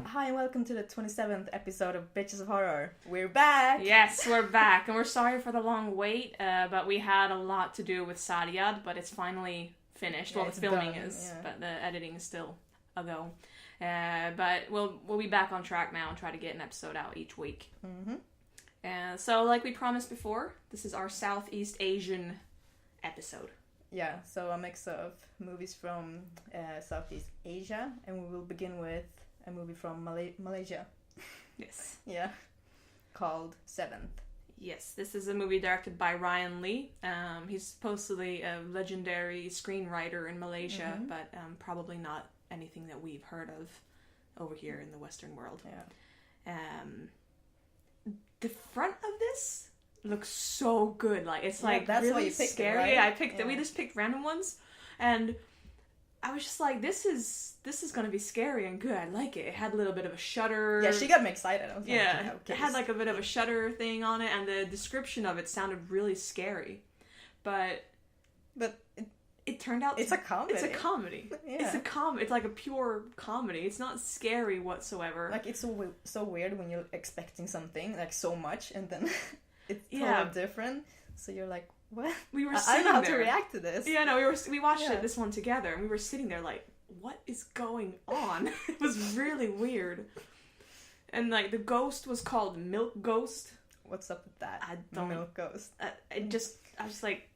Hi and welcome to the 27th episode of Bitches of Horror. We're back! Yes, we're back, and we're sorry for the long wait, but we had a lot to do with Sargad, but it's finally finished. Yeah, well, the filming is, but the editing is still a go. But we'll be back on track now and try to get an episode out each week. Mm-hmm. So, like we promised before, this is our Southeast Asian episode. Yeah, so a mix of movies from Southeast Asia, and we will begin with a movie from Malaysia. Yes. Yeah. Called Seventh. Yes, this is a movie directed by Ryan Lee. He's supposedly a legendary screenwriter in Malaysia, but probably not anything that we've heard of over here in the Western world. Yeah. The front of this looks so good. Like it's like that's really why you picked scary. it, right? I picked it. We just picked random ones, and I was just like, this is gonna be scary and good. I like it. It had a little bit of a shudder. Yeah, she got me excited. I was like, yeah, it had like a bit of a shudder thing on it, and the description of it sounded really scary. But it turned out it's a comedy. It's a comedy. Yeah. It's a comedy. It's like a pure comedy. It's not scary whatsoever. Like it's so weird when you're expecting something like so much, and then it's totally different. So you're like, what? We were I don't know how to react to this. Yeah, no, we watched this one together, and we were sitting there like, what is going on? It was really weird. And like the ghost was called Milk Ghost. What's up with that? I don't know. Milk Ghost. I was like,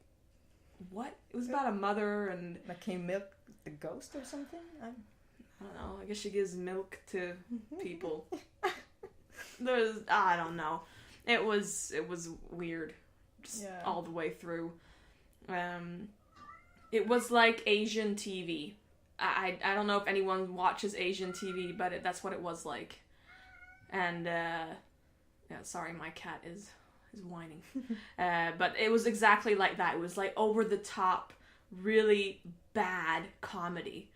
what? It was about a mother and like, can you milk the ghost or something? I don't know. I guess she gives milk to people. I don't know. It was weird. All the way through. It was like Asian TV. I don't know if anyone watches Asian TV, but that's what it was like. And sorry, my cat is whining. But it was exactly like that. It was like over the top, really bad comedy.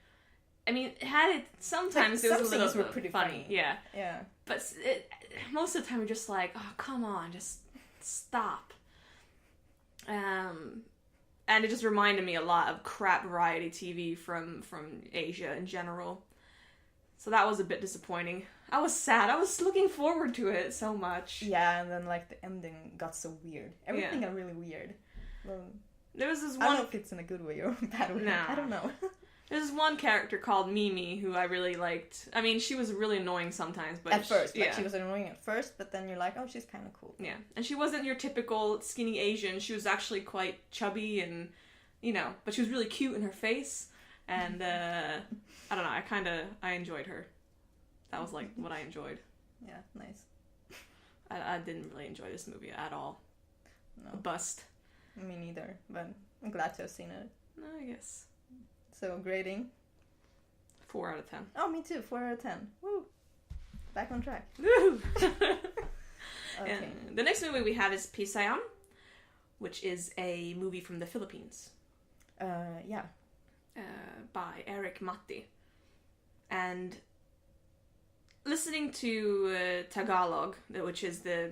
I mean, sometimes it was a little bit pretty funny. Yeah. But most of the time, you're just like, oh, come on, just stop. And it just reminded me a lot of crap variety TV from Asia in general. So that was a bit disappointing. I was sad. I was looking forward to it so much. Yeah, and then like the ending got so weird. Everything got really weird. Well, there was this one. I don't know if it's in a good way or a bad way. No. I don't know. There's one character called Mimi who I really liked. I mean, she was really annoying sometimes, but at first, she was annoying at first, but then you're like, oh, she's kind of cool. Yeah, and she wasn't your typical skinny Asian. She was actually quite chubby and, but she was really cute in her face. And I don't know. I enjoyed her. That was like what I enjoyed. Yeah, nice. I didn't really enjoy this movie at all. No. A bust. Me neither, but I'm glad to have seen it. No, I guess. So, grading? 4 out of 10. Oh, me too. 4 out of 10. Woo! Back on track. Woo! Okay. And the next movie we have is Pisayam, which is a movie from the Philippines. Yeah. By Eric Matti. And listening to Tagalog, which is the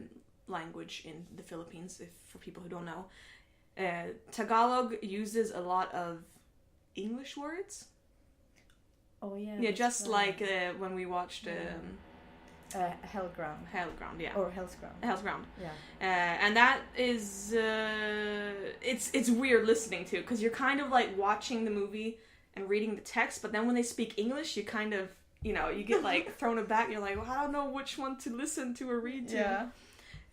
language in the Philippines, for people who don't know, Tagalog uses a lot of English words. Oh yeah. Yeah, just like when we watched Hellground. Hellground, yeah. Or Hell's Ground. Hell's Ground. Yeah. And that is it's weird listening to, because you're kind of like watching the movie and reading the text, but then when they speak English, you kind of you get like thrown aback. You're like, well, I don't know which one to listen to or read to.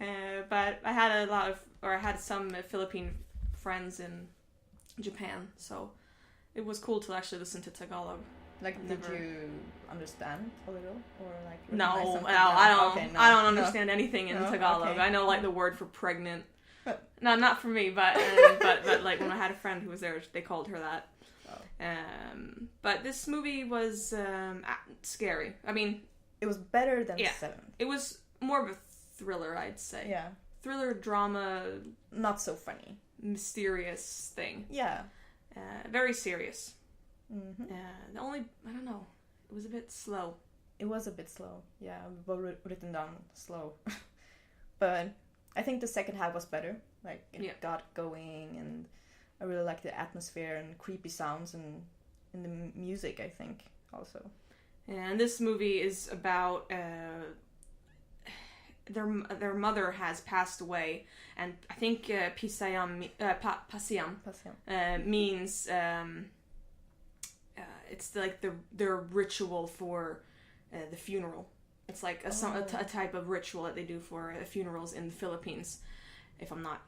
Yeah. But I had some Philippine friends in Japan, so it was cool to actually listen to Tagalog. Like, did you understand a little, or like? No, I don't understand anything in Tagalog. Okay. I know like the word for pregnant. No, not for me, but like when I had a friend who was there, they called her that. Oh. But this movie was scary. I mean, it was better than Seven. It was more of a thriller, I'd say. Yeah. Thriller, drama. Not so funny. Mysterious thing. Yeah. Very serious. Mm-hmm. I don't know, it was a bit slow. It was a bit slow, yeah, but written down slow. But I think the second half was better. Like, it got going, and I really liked the atmosphere and creepy sounds, and in the music, I think, also. And this movie is about their mother has passed away, and I think Pasiyam means it's like their ritual for the funeral. It's like a type of ritual that they do for funerals in the Philippines. If I'm not,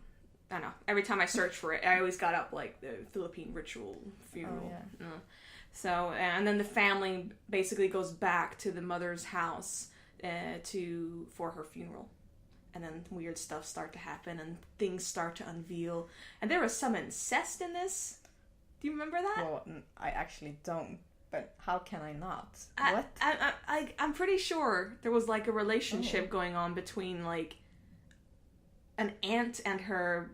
I don't know. Every time I search for it, I always got up like the Philippine ritual funeral. Oh, yeah. So, and then the family basically goes back to the mother's house for her funeral. And then weird stuff start to happen and things start to unveil. And there was some incest in this. Do you remember that? Well, I actually don't. But how can I not? What? I'm pretty sure there was like a relationship going on between like an aunt and her,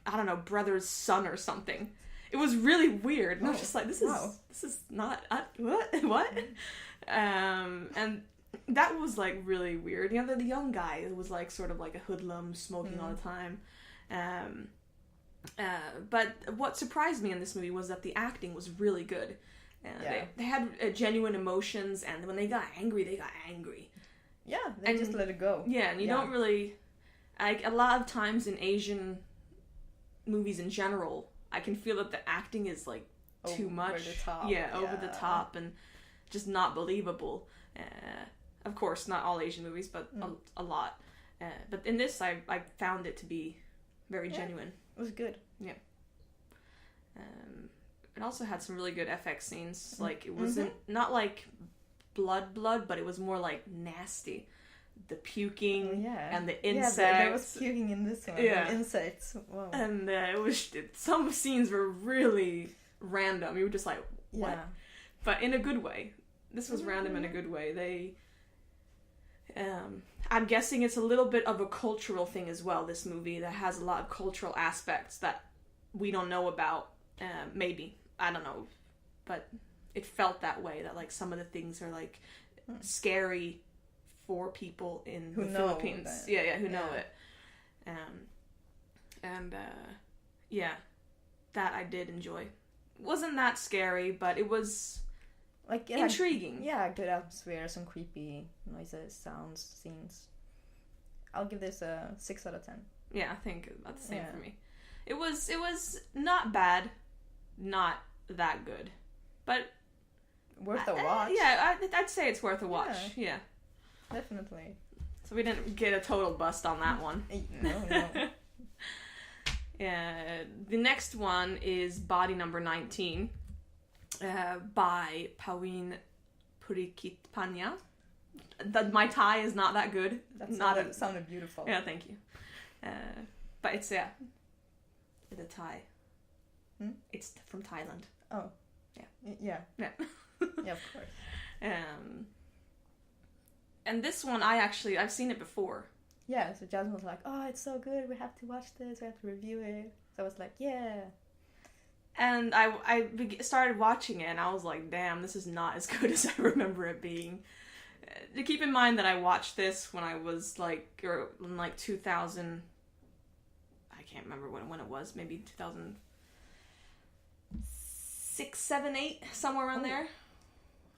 I don't know, brother's son or something. It was really weird. And I was just like, this is not, what? And that was like really weird. You know, the young guy who was like sort of like a hoodlum, smoking all the time. But what surprised me in this movie was that the acting was really good. They had genuine emotions, and when they got angry, they got angry. Yeah, they just let it go. Yeah, and you don't really... Like, a lot of times in Asian movies in general, I can feel that the acting is, like, too much. Over the top. Yeah, over the top, and just not believable. Of course, not all Asian movies, but a lot. But in this, I found it to be very genuine. It was good. Yeah. It also had some really good FX scenes. Like, it wasn't not like blood, but it was more like nasty. The puking and the insects. Yeah, there was puking in this one. Yeah. Insects. Whoa. And some scenes were really random. You were just like, what? Yeah. But in a good way. This was random in a good way. I'm guessing it's a little bit of a cultural thing as well, this movie, that has a lot of cultural aspects that we don't know about. Maybe. I don't know. But it felt that way, that like some of the things are like scary for people in the Philippines. Who know it. That I did enjoy. Wasn't that scary, but it was like intriguing. Good atmosphere, some creepy noises, sounds, scenes. I'll give this a 6 out of 10. Yeah, I think that's the same for me. It was not bad, not that good, but worth a watch. I'd say it's worth a watch. Yeah. Definitely. So we didn't get a total bust on that one. No. The next one is Body Number 19 by Pawin Purikitpanya. My Thai is not that good. That sounded beautiful. Yeah, thank you. But it's the Thai. It's from Thailand. Oh. Yeah. Yeah, of course. And this one, I've seen it before. Yeah, so Jasmine was like, oh, it's so good, we have to watch this, we have to review it. So I was like, yeah. And I started watching it, and I was like, damn, this is not as good as I remember it being. To keep in mind that I watched this when I was in 2000, I can't remember when it was, maybe 2006, 7, 8, somewhere around there.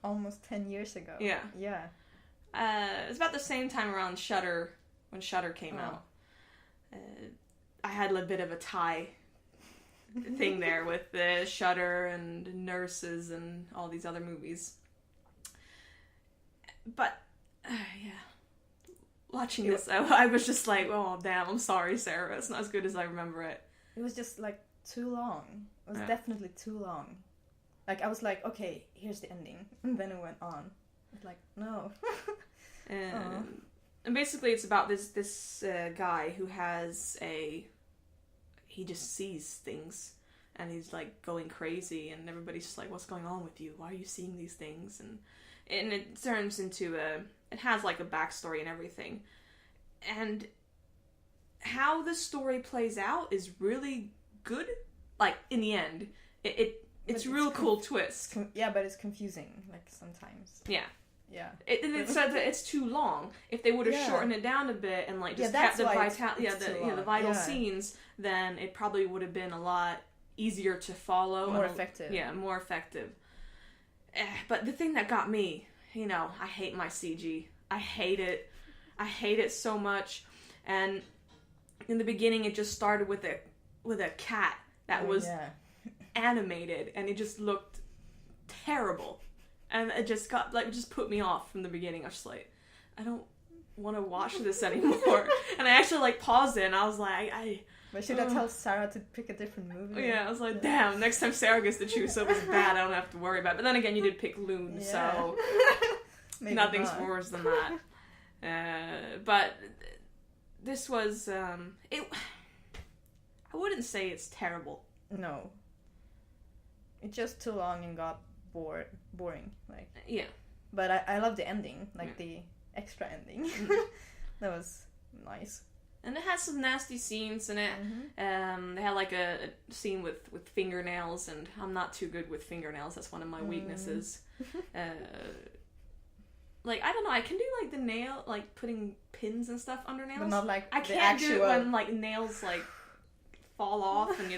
Almost 10 years ago. Yeah. Yeah. It's about the same time around Shudder, when Shudder came out. I had a bit of a tie thing there with the Shudder and Nurses and all these other movies. But, watching this, I was just like, oh, damn, I'm sorry, Sarah. It's not as good as I remember it. It was just, too long. It was definitely too long. I was like, okay, here's the ending. And then it went on. I was like, no. And basically it's about this guy who has he just sees things. And he's, going crazy. And everybody's just like, what's going on with you? Why are you seeing these things? And it turns into it has a backstory and everything. And how the story plays out is really good. In the end, it's a real cool twist. But it's confusing, sometimes. Yeah. Yeah. It said that it's too long. If they would have shortened it down a bit and just kept the vital scenes, then it probably would have been a lot easier to follow. More effective. Yeah, more effective. But the thing that got me, you know, I hate my CG. I hate it. I hate it so much. And in the beginning, it just started with a cat that was animated, and it just looked terrible. And it just just put me off from the beginning. I was just like, I don't want to watch this anymore. And I actually paused it, and I was like, But should I tell Sarah to pick a different movie? Yeah, I was like, damn, next time Sarah gets to choose something bad, I don't have to worry about it. But then again, you did pick Loon, so nothing's worse than that. But this was, I wouldn't say it's terrible. No. It's just too long and got boring. Yeah. But I love the ending, the extra ending. That was nice. And it has some nasty scenes in it. Mm-hmm. They had a scene with fingernails, and I'm not too good with fingernails. That's one of my weaknesses. I don't know, I can do the nail, putting pins and stuff under nails. But not I can't do it when nails fall off and you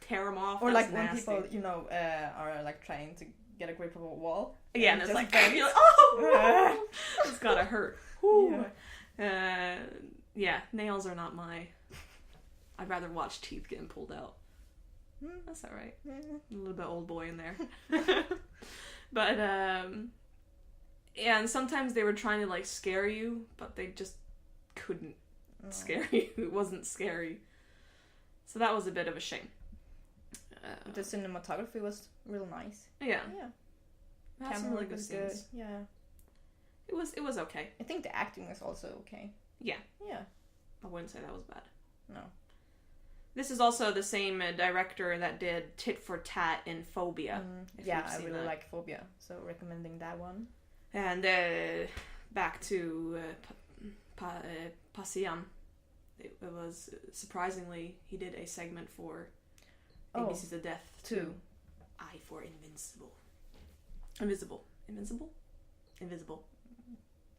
tear them off. Or That's when nasty. people are trying to get a grip of a wall. Yeah, and it's you're oh, it's gotta hurt. Yeah, nails are not my. I'd rather watch teeth getting pulled out. That's alright. A little bit old boy in there. But yeah, and sometimes they were trying to scare you, but they just couldn't scare you. It wasn't scary. So that was a bit of a shame. The cinematography was real nice. Yeah. Yeah. Had some really good scenes. Good. Yeah. It was okay. I think the acting was also okay. Yeah. Yeah. I wouldn't say that was bad. No. This is also the same director that did Tit for Tat in Phobia. Yeah, I really like Phobia, so recommending that one. And back to Pasiam. It was surprisingly, he did a segment for ABC's The Death too. I for Invisible.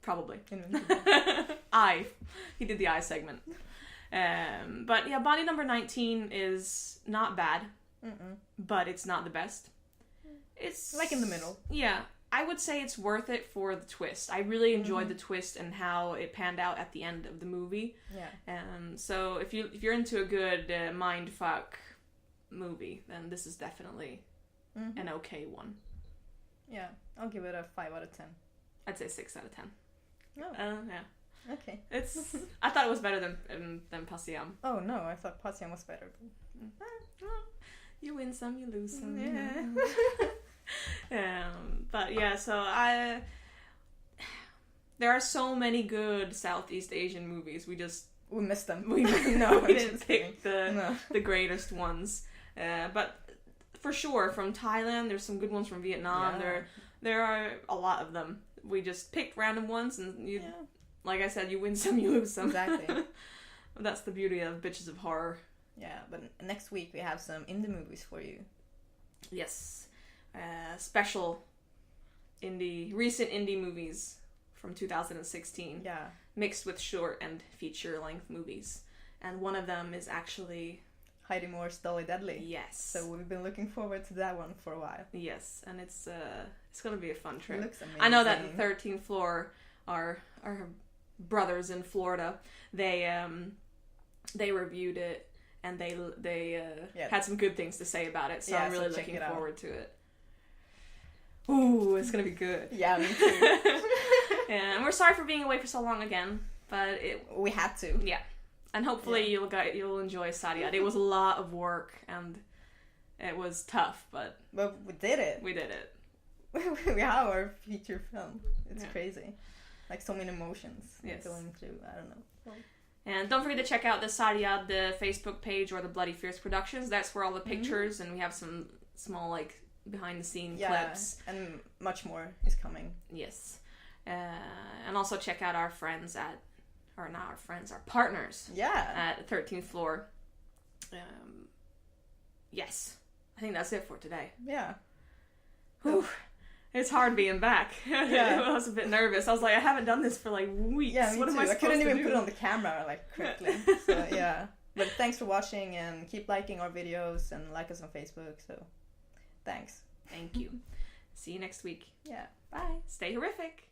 Probably. He did the I segment. But yeah, Body Number 19 is not bad, but it's not the best. It's in the middle. Yeah, I would say it's worth it for the twist. I really enjoyed the twist and how it panned out at the end of the movie. Yeah. So if you're into a good mindfuck movie, then this is definitely an okay one. Yeah, I'll give it a 5 out of 10. I'd say 6 out of 10. Oh. Yeah. Okay. I thought it was better than Pasiam. Oh no, I thought Pasiam was better. You win some, you lose some. Yeah. But yeah, so there are so many good Southeast Asian movies. We missed them. We didn't pick the greatest ones. But for sure, from Thailand, there's some good ones from Vietnam. Yeah. There are a lot of them. We just picked random ones, and like I said, you win some, you lose some. Exactly. That's the beauty of Bitches of Horror. Yeah, but next week we have some indie movies for you. Yes. Special recent indie movies from 2016. Yeah. Mixed with short and feature-length movies. And one of them is actually... Heidi Moore's Dolly Deadly. Yes. So we've been looking forward to that one for a while. Yes, and it's going to be a fun trip. It looks amazing. I know that the 13th Floor, our brothers in Florida, they reviewed it, and they had some good things to say about it, so I'm really looking forward to it. Ooh, it's going to be good. Yeah, me too. And we're sorry for being away for so long again, but we had to. Yeah. And hopefully you'll enjoy Sargad. It was a lot of work, and it was tough, but we did it. We did it. We have our feature film. It's crazy. So many emotions going through. I don't know. And don't forget to check out the Sargad, the Facebook page, or the Bloody Fierce Productions. That's where all the pictures, and we have some small, behind-the-scene clips. And much more is coming. Yes. And also check out our friends our partners. Yeah. At 13th Floor. Yes. I think that's it for today. Yeah. Whew. It's hard being back. Yeah. I was a bit nervous. I was like, I haven't done this for weeks. Yeah, me what too. am I supposed to do? couldn't even put it on the camera quickly. So yeah. But thanks for watching, and keep liking our videos and like us on Facebook. So, thanks. Thank you. See you next week. Yeah. Bye. Stay horrific.